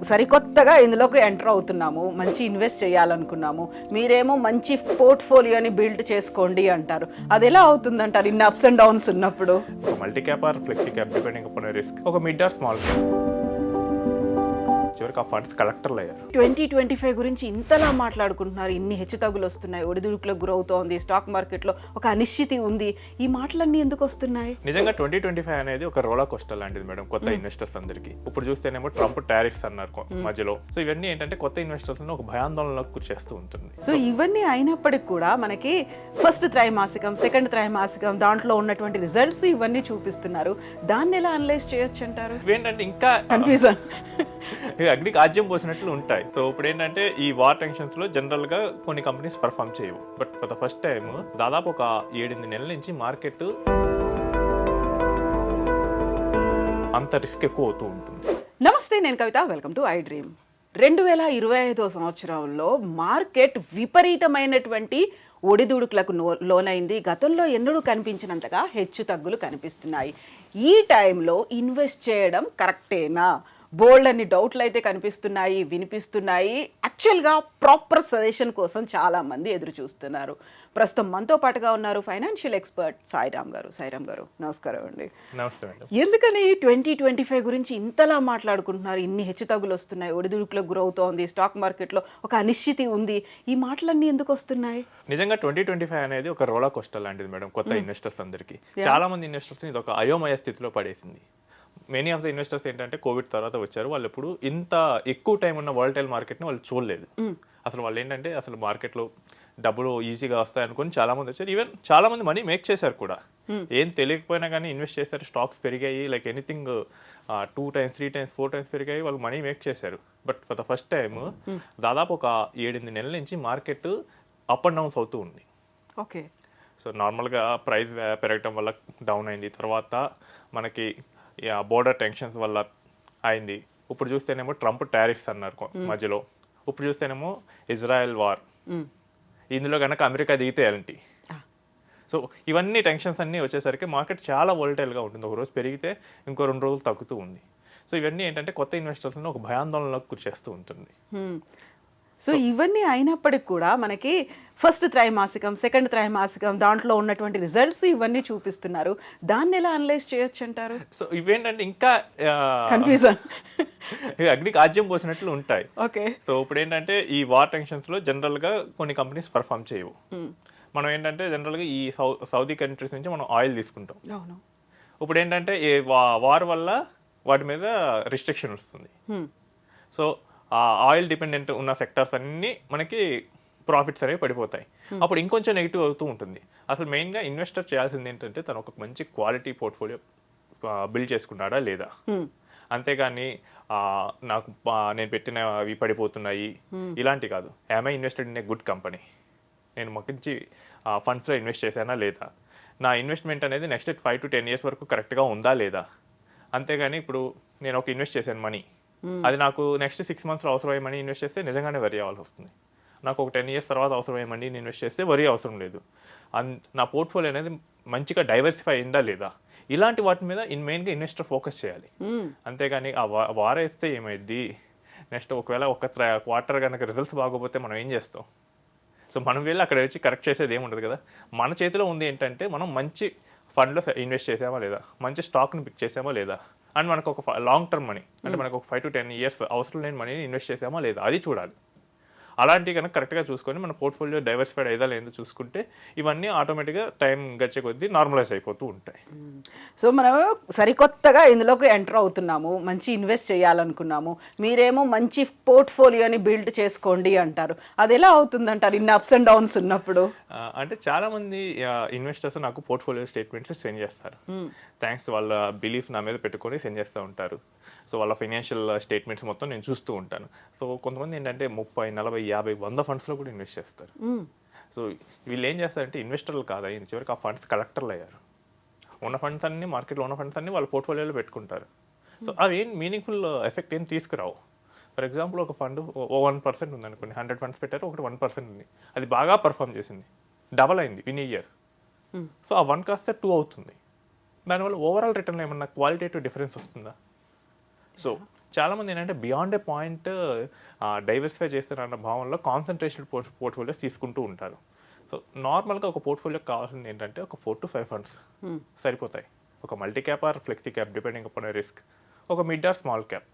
సరికొత్తగా ఇందులోకి ఎంటర్ అవుతున్నాము, మంచి ఇన్వెస్ట్ చేయాలనుకున్నాము, మీరేమో మంచి పోర్ట్ఫోలియోని బిల్డ్ చేసుకోండి అంటారు. అది ఎలా అవుతుందంటారు ఇన్ని అప్స్ అండ్ డౌన్స్ ఉన్నప్పుడు? Multi cap or flexi cap depending upon risk, ఒక మిడ్ ఆర్ స్మాల్ క్యాప్. చివరికి ఆ ఫండ్స్ కలెక్టర్లు అయ్యారు. 2025 గురించి ఇంతలా మాట్లాడుకుంటున్నారు, ఇన్ని హెచ్చుతగ్గులు వస్తున్నాయి, ఒడిదుడుకులకు గురవుతోంది, స్టాక్ మార్కెట్లో ఒక అనిశ్చితి ఉంది, ఈ మాటలన్నీ ఎందుకు వస్తున్నాయి? నిజంగా 2025 అనేది ఒక రోలర్ కోస్టర్ లాంటిది మేడం కొత్త ఇన్వెస్టర్స్ అందరికి. ఇప్పుడు చూస్తేనేమో ట్రంప్ టారిఫ్స్ అన్నారు మధ్యలో. సో ఇవన్నీ ఏంటంటే కొత్త ఇన్వెస్టర్స్ ఒక భయాందోళనకు గురి చేస్తూ ఉంటుంది. సో ఇవన్నీ అయినప్పటికి కూడా మనకి ఫస్ట్ త్రైమాసికం, సెకండ్ త్రైమాసికం దాంట్లో ఉన్నటువంటి రిజల్ట్స్ ఇవన్నీ చూపిస్తున్నారు. దాన్ని ఎలా అనలైజ్ చేయొచ్చు అంటారు? ఇవేంటంటే ఇంకా కన్ఫ్యూజన్, అగ్నికి ఆజ్యం పోసినట్లు ఉంటాయి. సో ఇప్పుడు ఏంటంటే ఈ వార్ టెన్షన్స్ లో జనరల్ గా కొన్ని కంపెనీస్ పర్ఫామ్ చేయవు. But for the first time దాదాపు ఒక 7-8 నెలల నుంచి మార్కెట్ అంత రిస్క్ ఎక్కువ అవుతూ ఉంటుంది. నమస్తే, నేను కవిత, వెల్కమ్ టు ఐ డ్రీమ్. 2025 సంవత్సరంలో మార్కెట్ విపరీతమైనటువంటి ఒడిదుడుకులకు లోనైంది. గతంలో ఎన్నడూ కనిపించినంతగా హెచ్చు తగ్గులు కనిపిస్తున్నాయి. ఈ టైంలో ఇన్వెస్ట్ చేయడం కరెక్టేనా? బోల్డ్ అన్ని డౌట్లు అయితే కనిపిస్తున్నాయి, వినిపిస్తున్నాయి. యాక్చువల్గా ప్రాపర్ సజెషన్ కోసం చాలామంది ఎదురు చూస్తున్నారు. ప్రస్తుతం మనతో పాటుగా ఉన్నారు ఫైనాన్షియల్ ఎక్స్పర్ట్ సాయిరామ్ గారు. సాయిరామ్ గారు, నమస్కారం అండి. నమస్తే మేడం. ఎందుకని 2025 గురించి ఇంతలా మాట్లాడుకుంటున్నారు, ఇన్ని హెచ్చుతగ్గులు వస్తున్నాయి, ఒడిదుడుకులకు గురవుతోంది, స్టాక్ మార్కెట్లో ఒక అనిశ్చితి ఉంది, ఈ మాటలన్నీ ఎందుకు వస్తున్నాయి? నిజంగా 2025 అనేది ఒక రోలర్ కోస్టర్ లాంటిది మేడం కొత్త ఇన్వెస్టర్స్ అందరికి. చాలా మంది ఇన్వెస్టర్స్ ఇది ఒక అయోమయ స్థితిలో పడేసింది. మెనీ ఆఫ్ ద ఇన్వెస్టర్స్ ఏంటంటే కోవిడ్ తర్వాత వచ్చారు, వాళ్ళు ఎప్పుడు ఇంత ఎక్కువ టైం ఉన్న వాలటైల్ మార్కెట్ని వాళ్ళు చూడలేదు. అసలు వాళ్ళు ఏంటంటే అసలు మార్కెట్లో డబ్బులు ఈజీగా వస్తాయి అనుకుని చాలా మంది వచ్చారు. ఈవెన్ చాలా మంది మనీ మేక్ చేశారు కూడా. ఏం తెలియకపోయినా కానీ ఇన్వెస్ట్ చేశారు, స్టాక్స్ పెరిగాయి, like anything 2 times 3 times 4 times పెరిగాయి, వాళ్ళు మనీ మేక్ చేశారు. But for the first time దాదాపు ఒక 7-8 నెలల నుంచి మార్కెట్ అప్ అండ్ డౌన్స్ అవుతూ ఉంది. ఓకే. సో నార్మల్గా ప్రైస్ పెరగటం వల్ల డౌన్ అయింది, తర్వాత మనకి బోర్డర్ టెన్షన్స్ వల్ల అయింది. ఇప్పుడు చూస్తేనేమో ట్రంప్ టారిఫ్స్ అన్నారు మధ్యలో. ఇప్పుడు చూస్తేనేమో ఇజ్రాయెల్ వార్, ఇందులో కనుక అమెరికా దిగితే ఏంటి. సో ఇవన్నీ టెన్షన్స్ అన్నీ వచ్చేసరికి మార్కెట్ చాలా వోలటైల్గా ఉంటుంది. ఒక రోజు పెరిగితే ఇంకో 2 రోజులు తగ్గుతూ ఉంది. సో ఇవన్నీ ఏంటంటే కొత్త ఇన్వెస్టర్స్ని ఒక భయాందోళనకు గురి చేస్తూ ఉంటుంది. సో ఇవన్నీ అయినప్పటికి కూడా మనకి ఫస్ట్ త్రైమాసికం, సెకండ్ త్రైమాసికం దాంట్లో ఉన్నటువంటి రిజల్ట్స్ ఇవన్నీ చూపిస్తున్నారు. దాన్ని ఎలా అనలైజ్ చేయొచ్చు అంటారు? సో ఇవేంటంటే ఇంకా కన్ఫ్యూజన్, అగ్నికి ఆజ్యం పోసినట్లు ఉంటాయి. ఓకే. సో ఇప్పుడు ఏంటంటే ఈ వార్ టెన్షన్స్ లో జనరల్ గా కొన్ని కంపెనీస్ పర్ఫామ్ చేయవు. మనం ఏంటంటే జనరల్ గా ఈ సౌదీ కంట్రీస్ నుంచి మనం ఆయిల్ తీసుకుంటాం. అవును. ఇప్పుడు ఏంటంటే ఈ వార్ వల్ల వాటి మీద రిస్ట్రిక్షన్ వస్తుంది. సో ఆ ఆయిల్ డిపెండెంట్ ఉన్న సెక్టర్స్ అన్ని మనకి ప్రాఫిట్స్ అనేవి పడిపోతాయి. అప్పుడు ఇంకొంచెం నెగిటివ్ అవుతూ ఉంటుంది. అసలు మెయిన్గా ఇన్వెస్టర్ చేయాల్సింది ఏంటంటే తను ఒక మంచి క్వాలిటీ పోర్ట్ఫోలియో బిల్డ్ చేసుకున్నాడా లేదా. అంతేగాని నాకు నేను పెట్టిన అవి పడిపోతున్నాయి ఇలాంటి కాదు. Am I invested in a good company, నేను మంచి ఫండ్స్లో ఇన్వెస్ట్ చేశానా లేదా, నా ఇన్వెస్ట్మెంట్ అనేది నెక్స్ట్ 5 to 10 years వరకు కరెక్ట్గా ఉందా లేదా. అంతేగాని ఇప్పుడు నేను ఒక ఇన్వెస్ట్ చేశాను మనీ, అది నాకు నెక్స్ట్ 6 months అవసరమయ్యే మనీ ఇన్వెస్ట్ చేస్తే నిజంగానే వరి అవ్వాల్సి వస్తుంది. నాకు ఒక 10 years తర్వాత అవసరమయ్యే మనీ ఇన్వెస్ట్ చేస్తే వరి అవసరం లేదు. నా పోర్ట్ఫోలియో అనేది మంచిగా డైవర్సిఫై అయిందా లేదా, ఇలాంటి వాటి మీద మెయిన్గా ఇన్వెస్టర్ ఫోకస్ చేయాలి. అంతేగాని ఆ వారేస్తే ఏమైంది, నెక్స్ట్ ఒకవేళ ఒక క్వార్టర్ కనుక రిజల్ట్స్ బాగోపోతే మనం ఏం చేస్తాం. సో మనం వెళ్ళి అక్కడ వచ్చి కరెక్ట్ చేసేది ఏమి ఉండదు కదా. మన చేతిలో ఉంది ఏంటంటే మనం మంచి ఫండ్లో ఇన్వెస్ట్ చేసామా లేదా, మంచి స్టాక్ని పిక్ చేసామా లేదా, అండ్ మనకు ఒక లాంగ్ టర్మ్ మనీ అంటే మనకు ఒక 5 to 10 years అవసరం లేని మనీని ఇన్వెస్ట్ చేసామా లేదా అది చూడాలి. అలాంటివి కనుక కరెక్ట్గా చూసుకొని మన పోర్ట్ఫోలియో డైవర్సిఫైడ్ అయ్యేదా లేదో చూసుకుంటే ఇవన్నీ ఆటోమేటిక్గా టైం గడిచే కొద్దీ నార్మలైజ్ అయిపోతూ ఉంటాయి. సో మనం సరికొత్తగా ఇందులోకి ఎంటర్ అవుతున్నాము, మంచి ఇన్వెస్ట్ చేయాలనుకున్నాము, మీరేమో మంచి పోర్ట్ఫోలియోని బిల్డ్ చేసుకోండి అంటారు. అది ఎలా అవుతుందంటారు ఇన్ని అప్స్ అండ్ డౌన్స్ ఉన్నప్పుడు? అంటే చాలామంది ఇన్వెస్టర్స్ నాకు పోర్ట్ఫోలియో స్టేట్మెంట్స్ సెండ్ చేస్తారు. థ్యాంక్స్, వాళ్ళ బిలీఫ్ నా మీద పెట్టుకొని సెండ్ చేస్తూ ఉంటారు. సో వాళ్ళ ఫైనాన్షియల్ స్టేట్మెంట్స్ మొత్తం నేను చూస్తూ ఉంటాను. సో కొంతమంది ఏంటంటే 30, 40, 50, 100 ఫండ్స్లో కూడా ఇన్వెస్ట్ చేస్తారు. సో వీళ్ళు ఏం చేస్తారంటే ఇన్వెస్టర్లు కాదు, అయిన చివరికి ఆ ఫండ్స్ కలెక్టర్లు అయ్యారు. ఉన్న ఫండ్స్ అన్ని మార్కెట్లో ఉన్న ఫండ్స్ అన్ని వాళ్ళ పోర్ట్ఫోలియోలో పెట్టుకుంటారు. సో అవి ఏం మీనింగ్ఫుల్ ఎఫెక్ట్ ఏం తీసుకురావు. ఫర్ ఎగ్జాంపుల్ ఒక ఫండ్ 1% ఉందనుకోండి, 100 funds పెట్టారు, ఒకటి 1% ఉంది, అది బాగా పర్ఫామ్ చేసింది, డబల్ అయింది ఇన్ ఇయర్. సో ఆ 1 కాస్త 2 అవుతుంది. దానివల్ల ఓవరాల్ రిటర్న్ ఏమన్నా క్వాలిటేటివ్ డిఫరెన్స్ వస్తుందా? సో చాలామంది ఏంటంటే బియాండ్ ఏ పాయింట్ డైవర్సిఫై చేస్తారన్న భావనలో కాన్సన్ట్రేషన్ పోర్ట్ఫోలియోస్ తీసుకుంటూ ఉంటారు. సో నార్మల్గా ఒక పోర్ట్ఫోలియోకి కావాల్సింది ఏంటంటే ఒక 4 to 5 ఫండ్స్ సరిపోతాయి. ఒక multi cap or flexi cap depending upon risk, ఒక mid or small cap,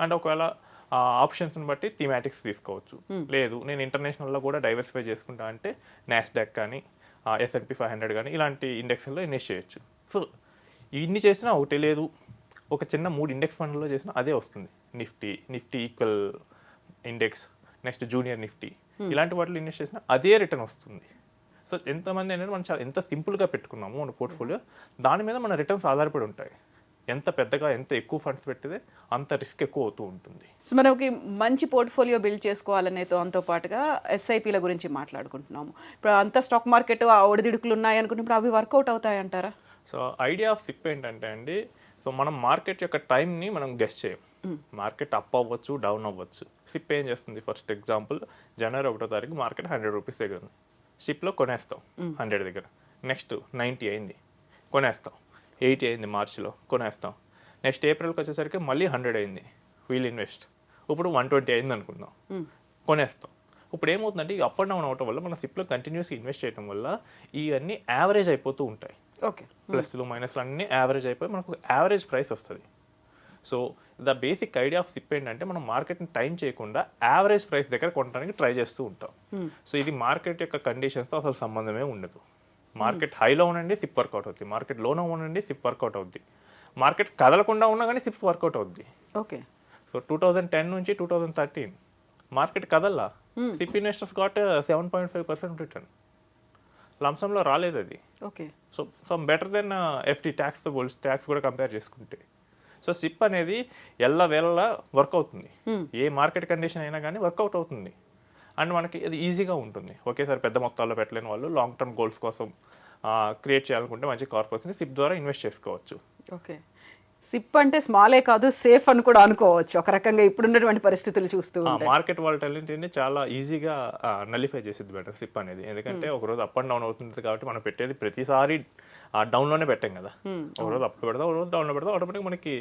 and ఒకవేళ ఆప్షన్స్ని బట్టి థీమాటిక్స్ తీసుకోవచ్చు. లేదు నేను ఇంటర్నేషనల్లో కూడా డైవర్సిఫై చేసుకుంటా అంటే నాస్డాక్ కానీ S&P 500 కానీ ఇలాంటి ఇండెక్స్లో ఇన్వెస్ట్ చేయొచ్చు. సో ఇన్ని చేసినా ఒకటి లేదు, ఒక చిన్న 3 ఇండెక్స్ ఫండ్లో చేసినా అదే వస్తుంది. Nifty equal index, next junior Nifty, ఇలాంటి వాటిలో ఇన్వెస్ట్ చేసినా అదే రిటర్న్ వస్తుంది. సో ఎంతమంది ఏంటంటే మనం చాలా ఎంత సింపుల్గా పెట్టుకున్నాము మన పోర్ట్ఫోలియో, దాని మీద మన రిటర్న్స్ ఆధారపడి ఉంటాయి. ఎంత పెద్దగా ఎంత ఎక్కువ ఫండ్స్ పెట్టితే అంత రిస్క్ ఎక్కువ అవుతూ ఉంటుంది. సో మనకి మంచి పోర్ట్ఫోలియో బిల్డ్ చేసుకోవాలనే దాంతో పాటుగా ఎస్ఐపిల గురించి మాట్లాడుకుంటున్నాము. ఇప్పుడు అంత స్టాక్ మార్కెట్ ఆ ఒడిదుడుకులు ఉన్నాయి అనుకున్నప్పుడు అవి వర్కౌట్ అవుతాయి అంటారా? సో ఐడియా ఆఫ్ సిప్ ఏంటంటే అండి, సో మనం మార్కెట్ యొక్క టైంని మనం గెస్ చేయం. మార్కెట్ అప్ అవ్వచ్చు, డౌన్ అవ్వచ్చు. సిప్ ఏం చేస్తుంది, ఫస్ట్ ఎగ్జాంపుల్ జనవరి 1వ తారీఖు మార్కెట్ 100 రూపీస్ దగ్గర ఉంది, సిప్లో కొనేస్తాం 100 దగ్గర. నెక్స్ట్ 90 అయింది, కొనేస్తాం. 80 అయింది మార్చిలో, కొనేస్తాం. నెక్స్ట్ ఏప్రిల్కి వచ్చేసరికి మళ్ళీ 100 అయింది, వీల్ ఇన్వెస్ట్. ఇప్పుడు 120 అయింది అనుకుందాం, కొనేస్తాం. ఇప్పుడు ఏమవుతుందంటే ఈ అప్ అండ్ డౌన్ అవటం వల్ల మన సిప్లో కంటిన్యూస్గా ఇన్వెస్ట్ చేయడం వల్ల ఇవన్నీ యావరేజ్ అయిపోతూ ఉంటాయి. ఓకే, ప్లస్లు మైనస్లు అన్నీ యావరేజ్ అయిపోయి మనకు యావరేజ్ ప్రైస్ వస్తుంది. So the basic idea of SIP ఏంటంటే మనం మార్కెట్ని టైం చేయకుండా యావరేజ్ ప్రైస్ దగ్గర కొనడానికి ట్రై చేస్తూ ఉంటాం. సో ఇది మార్కెట్ యొక్క కండిషన్స్తో అసలు సంబంధమే ఉండదు. మార్కెట్ హైలో ఉండండి సిప్ వర్కౌట్ అవుద్ది, మార్కెట్ లోలో ఉండండి సిప్ వర్కౌట్ అవుద్ది, మార్కెట్ కదలకుండా ఉన్నా కానీ సిప్ వర్కౌట్ అవుద్ది. ఓకే. సో 2010 నుంచి 2013 మార్కెట్ కదల్లా, సిప్ ఇన్వెస్టర్స్ గాట్ 7.5% రిటర్న్. లంసంలో రాలేదు అది. Okay. So some better then FD ట్యాక్స్తో ట్యాక్స్ కూడా కంపేర్ చేసుకుంటే. సో సిప్ అనేది ఎల్లవేళలా వర్క్ అవుతుంది, ఏ మార్కెట్ కండిషన్ అయినా కానీ వర్కౌట్ అవుతుంది. అండ్ మనకి అది ఈజీగా ఉంటుంది. ఒకేసారి పెద్ద మొత్తాల్లో పెట్టలేని వాళ్ళు లాంగ్ టర్మ్ గోల్స్ కోసం క్రియేట్ చేయాలనుకుంటే మంచి కార్పొరేట్స్ని సిప్ ద్వారా ఇన్వెస్ట్ చేసుకోవచ్చు. ఓకే. సిప్ అంటే స్మాలే కాదు, సేఫ్ అని కూడా అనుకోవచ్చు ఒక రకంగా ఇప్పుడున్నటువంటి పరిస్థితులు చూస్తూ ఉంటే. మార్కెట్ వాలటిలిటీని చాలా ఈజీగా నలిఫై చేసిద్ది బెటర్ సిప్ అనేది. ఎందుకంటే ఒకరోజు అప్ అండ్ డౌన్ అవుతుంది కాబట్టి మనం పెట్టేది ప్రతిసారి డౌన్లోనే పెట్టాం కదా. ఒకరోజు అప్ పెడతాం, ఒకరోజు డౌన్లో పెడతాం, ఆటోమేటిక్ మనకి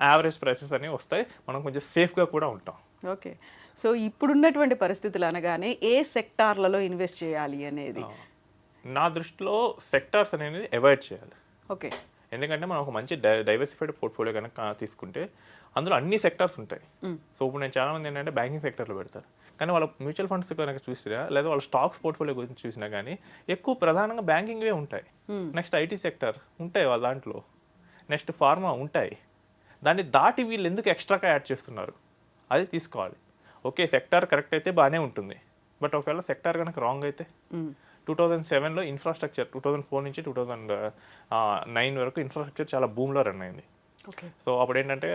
యావరేజ్ ప్రైసెస్ అనేవి వస్తాయి, మనం కొంచెం సేఫ్గా కూడా ఉంటాం. ఓకే. సో ఇప్పుడున్నటువంటి పరిస్థితులు అనగానే ఏ సెక్టార్లలో ఇన్వెస్ట్ చేయాలి అనేది నా దృష్టిలో సెక్టార్స్ అనేది అవాయిడ్ చేయాలి. ఓకే. ఎందుకంటే మనం ఒక మంచి డైవర్సిఫైడ్ పోర్ట్ఫోలియో కనుక తీసుకుంటే అందులో అన్ని సెక్టార్స్ ఉంటాయి. సో ఇప్పుడు నేను చాలా మంది ఏంటంటే బ్యాంకింగ్ సెక్టర్లో పెడతారు, కానీ వాళ్ళ మ్యూచువల్ ఫండ్స్ కనుక చూసినా లేదా వాళ్ళ స్టాక్స్ పోర్ట్ఫోలియో గురించి చూసినా కానీ ఎక్కువ ప్రధానంగా బ్యాంకింగ్వే ఉంటాయి. నెక్స్ట్ ఐటీ సెక్టర్ ఉంటాయి వాళ్ళ దాంట్లో, నెక్స్ట్ ఫార్మా ఉంటాయి. దాన్ని దాటి వీళ్ళు ఎందుకు ఎక్స్ట్రాగా యాడ్ చేస్తున్నారు అది తీసుకోవాలి. ఓకే, సెక్టార్ కరెక్ట్ అయితే బాగానే ఉంటుంది, బట్ ఒకవేళ సెక్టార్ కనుక రాంగ్ అయితే 2007లో ఇన్ఫ్రాస్ట్రక్చర్ 2004 నుంచి 2009 వరకు ఇన్ఫ్రాస్ట్రక్చర్ చాలా బూమ్లో రన్ అయింది. సో అప్పుడు ఏంటంటే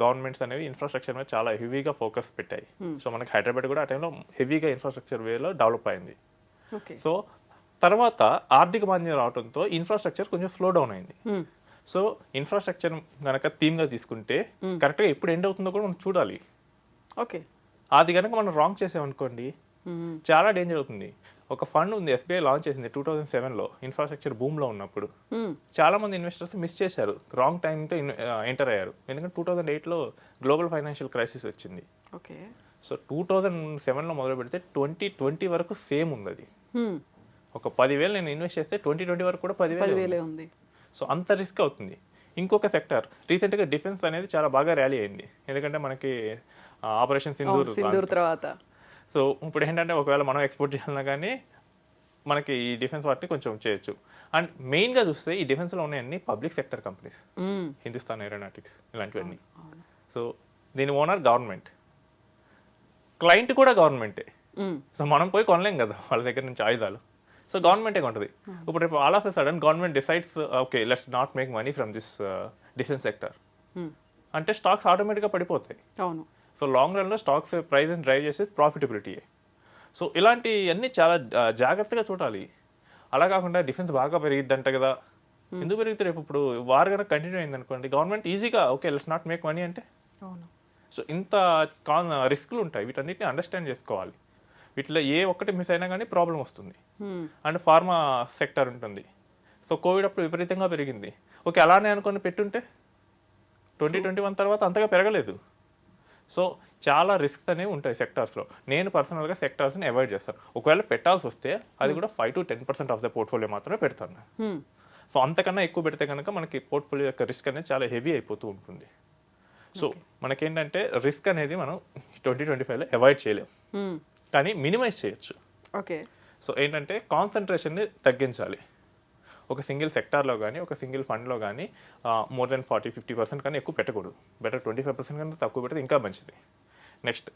గవర్నమెంట్స్ అనేవి ఇన్ఫ్రాస్ట్రక్చర్ మీద చాలా హెవీగా ఫోకస్ పెట్టాయి. సో మనకి హైదరాబాద్ కూడా ఆ టైంలో హెవీగా ఇన్ఫ్రాస్ట్రక్చర్ వేలో డెవలప్ అయింది. సో తర్వాత ఆర్థిక మాంద్యం రావడంతో ఇన్ఫ్రాస్ట్రక్చర్ కొంచెం స్లో డౌన్ అయింది. సో ఇన్ఫ్రాస్ట్రక్చర్ కనుక థీమ్గా తీసుకుంటే కరెక్ట్గా ఎప్పుడు ఎండ్ అవుతుందో కూడా మనం చూడాలి. ఓకే. అది కనుక మనం రాంగ్ చేసామనుకోండి చాలా డేంజర్ అవుతుంది. ఒక ఫండ్ ఉంది, SBI లాంచ్ చేసింది 2007లో ఇన్ఫ్రాస్ట్రక్చర్ బూమ్లో ఉన్నప్పుడు. చాలా మంది ఇన్వెస్టర్స్ మిస్ చేశారు, రాంగ్ టైంతో ఎంటర్ అయ్యారు. ఎందుకంటే 2008లో గ్లోబల్ ఫైనాన్షియల్ క్రైసిస్ వచ్చింది. ఓకే. సో 2007లో మొదలు పెడితే 2020 వరకు సేమ్ ఉంది అది. ఒక 10,000 నేను ఇన్వెస్ట్ చేస్తే 2020 వరకు కూడా 10,000 ఉంది. సో అంత రిస్క్ అవుతుంది. ఇంకొక సెక్టర్ రీసెంట్గా డిఫెన్స్ అనేది చాలా బాగా ర్యాలీ అయింది, ఎందుకంటే మనకి ఆపరేషన్ సింధూర్ తర్వాత. సో ఇప్పుడు ఏంటంటే ఒకవేళ మనం ఎక్స్పోర్ట్ చేయాలన్నా కానీ మనకి ఈ డిఫెన్స్ వాటిని కొంచెం చేయొచ్చు. అండ్ మెయిన్గా చూస్తే ఈ డిఫెన్స్లో ఉన్నాయన్నీ public sector companies, Hindustan Aeronautics ఇలాంటివన్నీ. సో దీని ఓనర్ గవర్నమెంట్, క్లయింట్ కూడా గవర్నమెంటే. సో మనం పోయి కొనలేం కదా వాళ్ళ దగ్గర నుంచి ఆయుధాలు. సో గవర్నమెంటే కొంటుంది. ఇప్పుడు రేపు all of a sudden government decides okay let's not make money from this defence sector అంటే స్టాక్స్ ఆటోమేటిక్గా పడిపోతాయి. అవును. సో లాంగ్ రన్లో స్టాక్స్ ప్రైస్ని డ్రైవ్ చేసి ప్రాఫిటబిలిటీయే. సో ఇలాంటి అన్నీ చాలా జాగ్రత్తగా చూడాలి. అలా కాకుండా డిఫెన్స్ బాగా పెరిగిద్దంట కదా, ఎందుకు పెరిగితే రేపు ఇప్పుడు వార్ కనుక కంటిన్యూ అయింది అనుకోండి, గవర్నమెంట్ ఈజీగా okay let's not make money అంటే. సో ఇంత రిస్క్లు ఉంటాయి, వీటన్నిటిని అండర్స్టాండ్ చేసుకోవాలి. వీటిలో ఏ ఒక్కటి మిస్ అయినా కానీ ప్రాబ్లం వస్తుంది. అండ్ ఫార్మా సెక్టర్ ఉంటుంది. సో కోవిడ్ అప్పుడు విపరీతంగా పెరిగింది. ఓకే అలానే అనుకొని పెట్టుంటే 2021 తర్వాత అంతగా పెరగలేదు. సో చాలా రిస్క్ అనేవి ఉంటాయి సెక్టార్స్లో. నేను పర్సనల్గా సెక్టార్స్ని అవాయిడ్ చేస్తాను. ఒకవేళ పెట్టాల్సి వస్తే అది కూడా 5 to 10% ఆఫ్ ద పోర్ట్ఫోలియో మాత్రమే పెడతాను. సో అంతకన్నా ఎక్కువ పెడితే కనుక మనకి పోర్ట్ఫోలియో యొక్క రిస్క్ అనేది చాలా హెవీ అయిపోతూ ఉంటుంది. సో మనకేంటంటే రిస్క్ అనేది మనం 2025లో అవాయిడ్ చేయలేం, కానీ మినిమైజ్ చేయొచ్చు. ఓకే. సో ఏంటంటే కాన్సన్ట్రేషన్ని తగ్గించాలి. ఒక సింగిల్ సెక్టార్లో కానీ ఒక సింగిల్ ఫండ్లో కానీ మోర్ దెన్ 40-50% కానీ ఎక్కువ పెట్టకూడదు. బెటర్ 25% కన్నా తక్కువ పెడితే ఇంకా మంచిది. నెక్స్ట్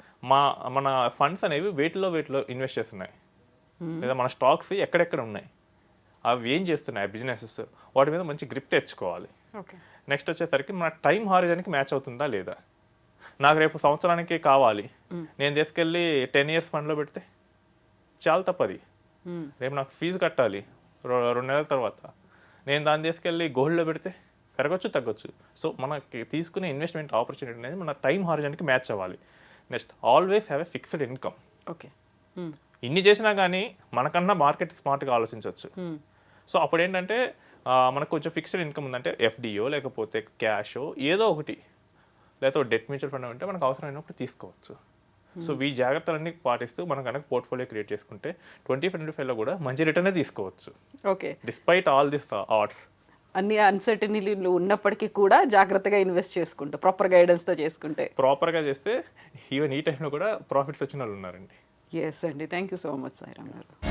మన ఫండ్స్ అనేవి వేటిలో ఇన్వెస్ట్ చేస్తున్నాయి, లేదా మన స్టాక్స్ ఎక్కడెక్కడ ఉన్నాయి, అవి ఏం చేస్తున్నాయి బిజినెసెస్, వాటి మీద మంచి గ్రిప్ తెచ్చుకోవాలి. ఓకే. నెక్స్ట్ వచ్చేసరికి మన టైం హారిజన్కి మ్యాచ్ అవుతుందా లేదా. నాకు రేపు సంవత్సరానికి కావాలి, నేను తీసుకెళ్ళి 10 years ఫండ్లో పెడితే చాలా తప్పది. రేపు నాకు ఫీజు కట్టాలి 2 నెలల తర్వాత, నేను దాన్ని తీసుకెళ్ళి గోల్డ్లో పెడితే పెరగచ్చు తగ్గొచ్చు. సో మనకి తీసుకునే ఇన్వెస్ట్మెంట్ ఆపర్చునిటీ అనేది మన టైం హారిజన్కి మ్యాచ్ అవ్వాలి. Next always have a fixed income. Okay. ఇన్ని చేసినా కానీ మనకన్నా మార్కెట్ స్మార్ట్గా ఆలోచించవచ్చు. సో అప్పుడు ఏంటంటే మనకు కొంచెం ఫిక్స్డ్ ఇన్కమ్ ఉందంటే ఎఫ్డిఓ లేకపోతే క్యాషో ఏదో ఒకటి, లేకపోతే డెట్ మ్యూచువల్ ఫండ్ ఉంటే మనకు అవసరమైనప్పుడు తీసుకోవచ్చు. సో ఈ జాగ్రత్తలన్నీ పాటిస్తూ మనం కనుక పోర్ట్ఫోలియో క్రియేట్ చేసుకుంటే 2025లో కూడా మంచి రిటర్నే తీసుకోవచ్చు. Okay. Despite all this odds. అన్ని అన్సర్టనిటీలు ఉన్నప్పటికీ కూడా జాగ్రత్తగా ఇన్వెస్ట్ చేసుకుంటూ ప్రాపర్ గైడెన్స్తో చేసుకుంటే, ప్రాపర్గా చేస్తే ఈవెన్ ఈ టైంలో కూడా ప్రాఫిట్స్ వచ్చిన వాళ్ళు ఉన్నారండి. ఎస్ అండి. Thank you so much Sairam గారు.